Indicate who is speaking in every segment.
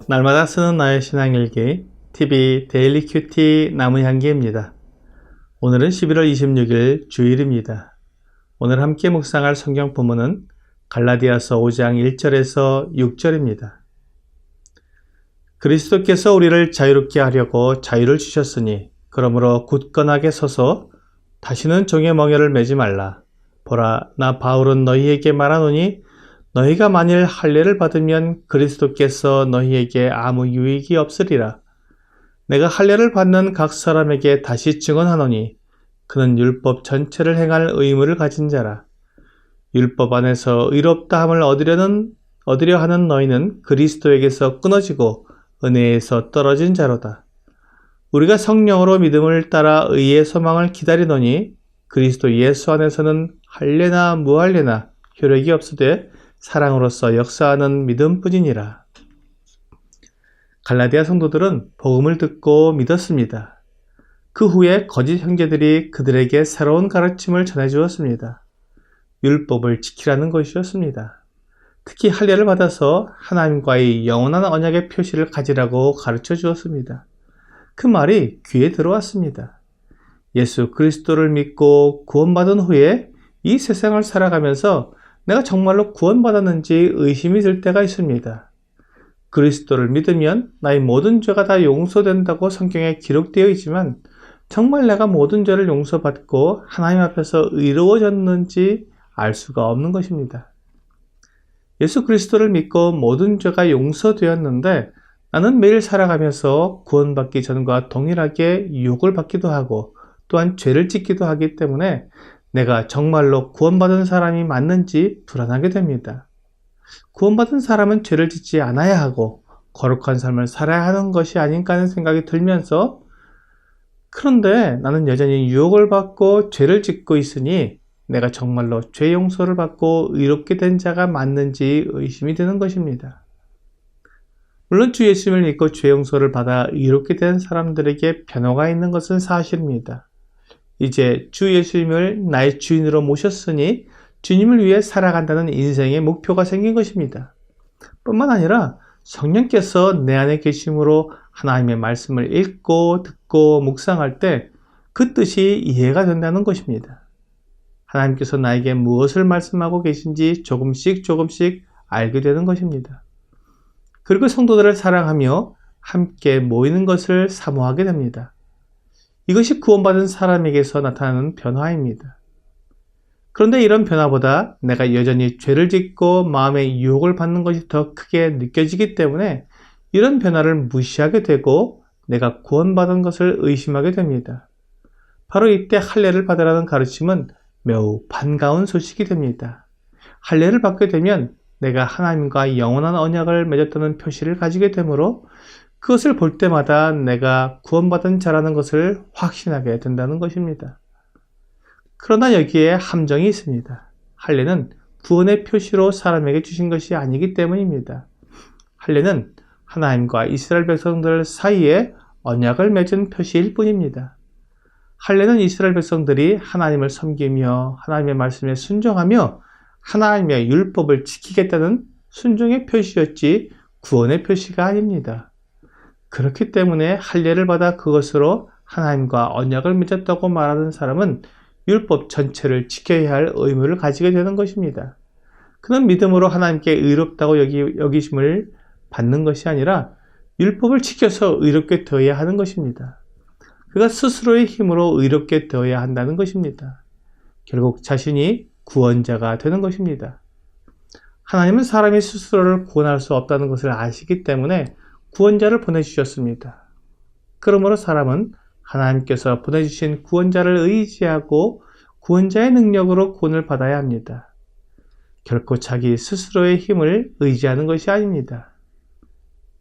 Speaker 1: 날마다 쓰는 나의 신앙일기 TV 데일리 큐티 나무향기입니다. 오늘은 11월 26일 주일입니다. 오늘 함께 묵상할 성경 본문은 갈라디아서 5장 1절에서 6절입니다. 그리스도께서 우리를 자유롭게 하려고 자유를 주셨으니 그러므로 굳건하게 서서 다시는 종의 멍에를 매지 말라. 보라, 나 바울은 너희에게 말하노니 너희가 만일 할례를 받으면 그리스도께서 너희에게 아무 유익이 없으리라. 내가 할례를 받는 각 사람에게 다시 증언하노니 그는 율법 전체를 행할 의무를 가진 자라. 율법 안에서 의롭다함을 얻으려 하는 너희는 그리스도에게서 끊어지고 은혜에서 떨어진 자로다. 우리가 성령으로 믿음을 따라 의의 소망을 기다리노니 그리스도 예수 안에서는 할례나 무할례나 효력이 없으되 사랑으로서 역사하는 믿음뿐이니라. 갈라디아 성도들은 복음을 듣고 믿었습니다. 그 후에 거짓 형제들이 그들에게 새로운 가르침을 전해주었습니다. 율법을 지키라는 것이었습니다. 특히 할례를 받아서 하나님과의 영원한 언약의 표시를 가지라고 가르쳐 주었습니다. 그 말이 귀에 들어왔습니다. 예수 그리스도를 믿고 구원받은 후에 이 세상을 살아가면서 내가 정말로 구원받았는지 의심이 들 때가 있습니다. 그리스도를 믿으면 나의 모든 죄가 다 용서된다고 성경에 기록되어 있지만 정말 내가 모든 죄를 용서받고 하나님 앞에서 의로워졌는지 알 수가 없는 것입니다. 예수 그리스도를 믿고 모든 죄가 용서되었는데 나는 매일 살아가면서 구원받기 전과 동일하게 유혹을 받기도 하고 또한 죄를 짓기도 하기 때문에 내가 정말로 구원받은 사람이 맞는지 불안하게 됩니다. 구원받은 사람은 죄를 짓지 않아야 하고 거룩한 삶을 살아야 하는 것이 아닌가 하는 생각이 들면서 그런데 나는 여전히 유혹을 받고 죄를 짓고 있으니 내가 정말로 죄 용서를 받고 의롭게 된 자가 맞는지 의심이 드는 것입니다. 물론 주 예수님을 믿고 죄 용서를 받아 의롭게 된 사람들에게 변화가 있는 것은 사실입니다. 이제 주 예수님을 나의 주인으로 모셨으니 주님을 위해 살아간다는 인생의 목표가 생긴 것입니다. 뿐만 아니라 성령께서 내 안에 계심으로 하나님의 말씀을 읽고 듣고 묵상할 때 그 뜻이 이해가 된다는 것입니다. 하나님께서 나에게 무엇을 말씀하고 계신지 조금씩 알게 되는 것입니다. 그리고 성도들을 사랑하며 함께 모이는 것을 사모하게 됩니다. 이것이 구원받은 사람에게서 나타나는 변화입니다. 그런데 이런 변화보다 내가 여전히 죄를 짓고 마음의 유혹을 받는 것이 더 크게 느껴지기 때문에 이런 변화를 무시하게 되고 내가 구원받은 것을 의심하게 됩니다. 바로 이때 할례를 받으라는 가르침은 매우 반가운 소식이 됩니다. 할례를 받게 되면 내가 하나님과 영원한 언약을 맺었다는 표시를 가지게 되므로 그것을 볼 때마다 내가 구원받은 자라는 것을 확신하게 된다는 것입니다. 그러나 여기에 함정이 있습니다. 할례는 구원의 표시로 사람에게 주신 것이 아니기 때문입니다. 할례는 하나님과 이스라엘 백성들 사이에 언약을 맺은 표시일 뿐입니다. 할례는 이스라엘 백성들이 하나님을 섬기며 하나님의 말씀에 순종하며 하나님의 율법을 지키겠다는 순종의 표시였지 구원의 표시가 아닙니다. 그렇기 때문에 할례를 받아 그것으로 하나님과 언약을 맺었다고 말하는 사람은 율법 전체를 지켜야 할 의무를 가지게 되는 것입니다. 그는 믿음으로 하나님께 의롭다고 여기심을 받는 것이 아니라 율법을 지켜서 의롭게 되어야 하는 것입니다. 그가 스스로의 힘으로 의롭게 되어야 한다는 것입니다. 결국 자신이 구원자가 되는 것입니다. 하나님은 사람이 스스로를 구원할 수 없다는 것을 아시기 때문에 구원자를 보내주셨습니다. 그러므로 사람은 하나님께서 보내주신 구원자를 의지하고 구원자의 능력으로 구원을 받아야 합니다. 결코 자기 스스로의 힘을 의지하는 것이 아닙니다.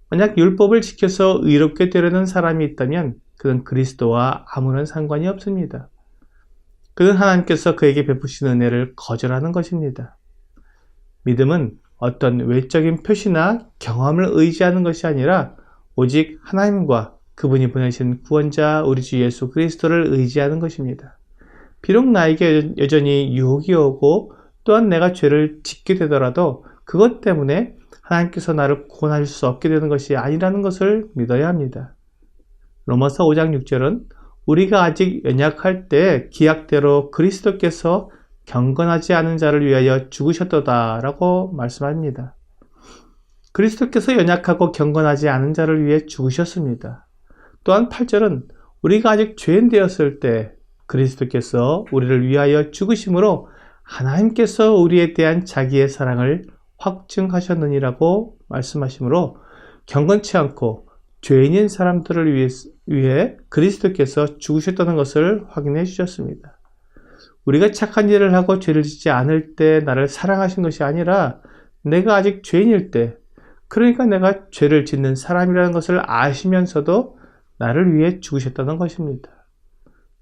Speaker 1: 만약 율법을 지켜서 의롭게 되려는 사람이 있다면 그는 그리스도와 아무런 상관이 없습니다. 그는 하나님께서 그에게 베푸신 은혜를 거절하는 것입니다. 믿음은 어떤 외적인 표시나 경험을 의지하는 것이 아니라 오직 하나님과 그분이 보내신 구원자 우리 주 예수 그리스도를 의지하는 것입니다. 비록 나에게 여전히 유혹이 오고 또한 내가 죄를 짓게 되더라도 그것 때문에 하나님께서 나를 구원하실 수 없게 되는 것이 아니라는 것을 믿어야 합니다. 로마서 5장 6절은 우리가 아직 연약할 때 기약대로 그리스도께서 경건하지 않은 자를 위하여 죽으셨도다 라고 말씀합니다. 그리스도께서 연약하고 경건하지 않은 자를 위해 죽으셨습니다. 또한 8절은 우리가 아직 죄인 되었을 때 그리스도께서 우리를 위하여 죽으심으로 하나님께서 우리에 대한 자기의 사랑을 확증하셨느니라고 말씀하시므로 경건치 않고 죄인인 사람들을 위해 그리스도께서 죽으셨다는 것을 확인해 주셨습니다. 우리가 착한 일을 하고 죄를 짓지 않을 때 나를 사랑하신 것이 아니라 내가 아직 죄인일 때, 그러니까 내가 죄를 짓는 사람이라는 것을 아시면서도 나를 위해 죽으셨다는 것입니다.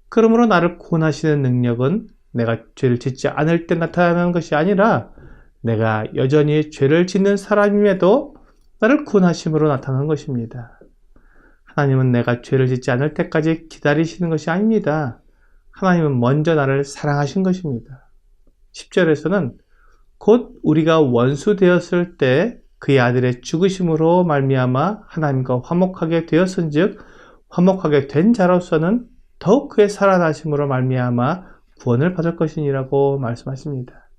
Speaker 1: 그러므로 나를 구원하시는 능력은 내가 죄를 짓지 않을 때 나타나는 것이 아니라 내가 여전히 죄를 짓는 사람임에도 나를 구원하심으로 나타나는 것입니다. 하나님은 내가 죄를 짓지 않을 때까지 기다리시는 것이 아닙니다. 하나님은 먼저 나를 사랑하신 것입니다. 10절에서는 곧 우리가 원수 되었을 때 그의 아들의 죽으심으로 말미암아 하나님과 화목하게 되었은즉 화목하게 된 자로서는 더욱 그의 살아나심으로 말미암아 구원을 받을 것이니라고 말씀하십니다.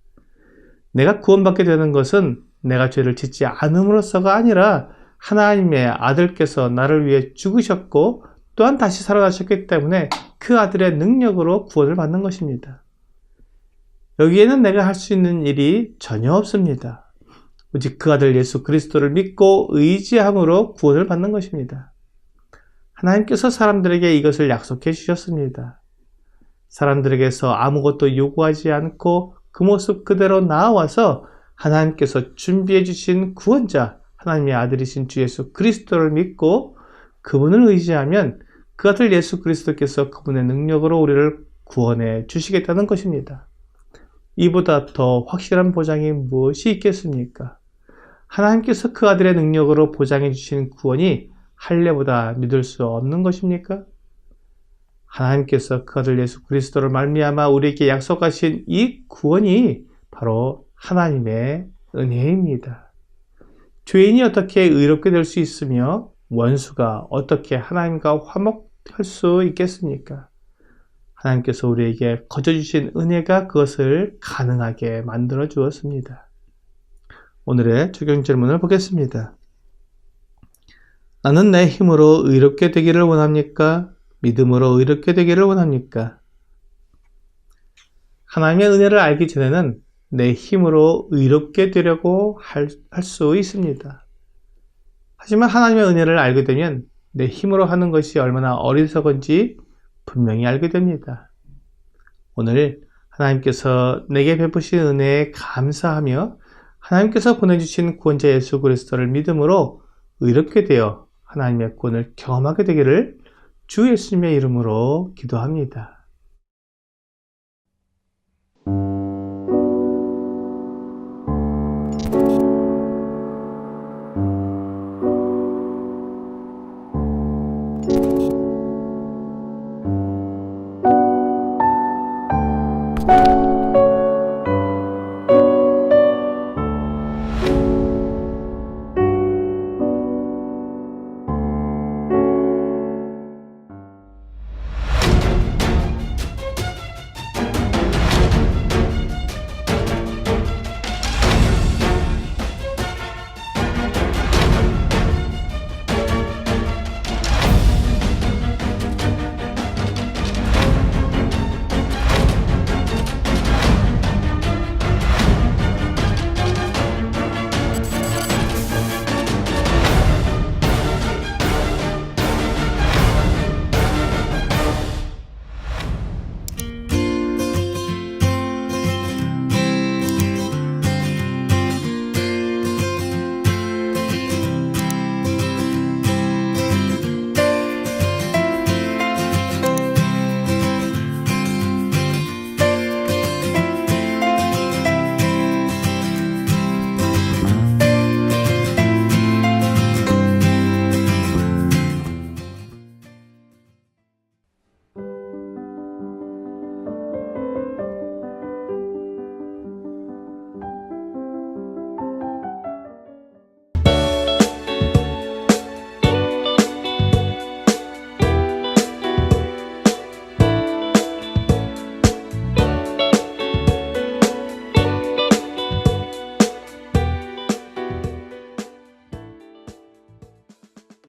Speaker 1: 내가 구원받게 되는 것은 내가 죄를 짓지 않음으로써가 아니라 하나님의 아들께서 나를 위해 죽으셨고 또한 다시 살아나셨기 때문에 그 아들의 능력으로 구원을 받는 것입니다. 여기에는 내가 할 수 있는 일이 전혀 없습니다. 오직 그 아들 예수 그리스도를 믿고 의지함으로 구원을 받는 것입니다. 하나님께서 사람들에게 이것을 약속해 주셨습니다. 사람들에게서 아무것도 요구하지 않고 그 모습 그대로 나아와서 하나님께서 준비해 주신 구원자, 하나님의 아들이신 주 예수 그리스도를 믿고 그분을 의지하면 그 아들 예수 그리스도께서 그분의 능력으로 우리를 구원해 주시겠다는 것입니다. 이보다 더 확실한 보장이 무엇이 있겠습니까? 하나님께서 그 아들의 능력으로 보장해 주신 구원이 할례보다 믿을 수 없는 것입니까? 하나님께서 그 아들 예수 그리스도를 말미암아 우리에게 약속하신 이 구원이 바로 하나님의 은혜입니다. 죄인이 어떻게 의롭게 될 수 있으며 원수가 어떻게 하나님과 화목할 수 있겠습니까? 하나님께서 우리에게 거저주신 은혜가 그것을 가능하게 만들어 주었습니다. 오늘의 적용 질문을 보겠습니다. 나는 내 힘으로 의롭게 되기를 원합니까? 믿음으로 의롭게 되기를 원합니까? 하나님의 은혜를 알기 전에는 내 힘으로 의롭게 되려고 할 수 있습니다. 하지만 하나님의 은혜를 알게 되면 내 힘으로 하는 것이 얼마나 어리석은지 분명히 알게 됩니다. 오늘 하나님께서 내게 베푸신 은혜에 감사하며 하나님께서 보내주신 구원자 예수 그리스도를 믿음으로 의롭게 되어 하나님의 구원을 경험하게 되기를 주 예수님의 이름으로 기도합니다.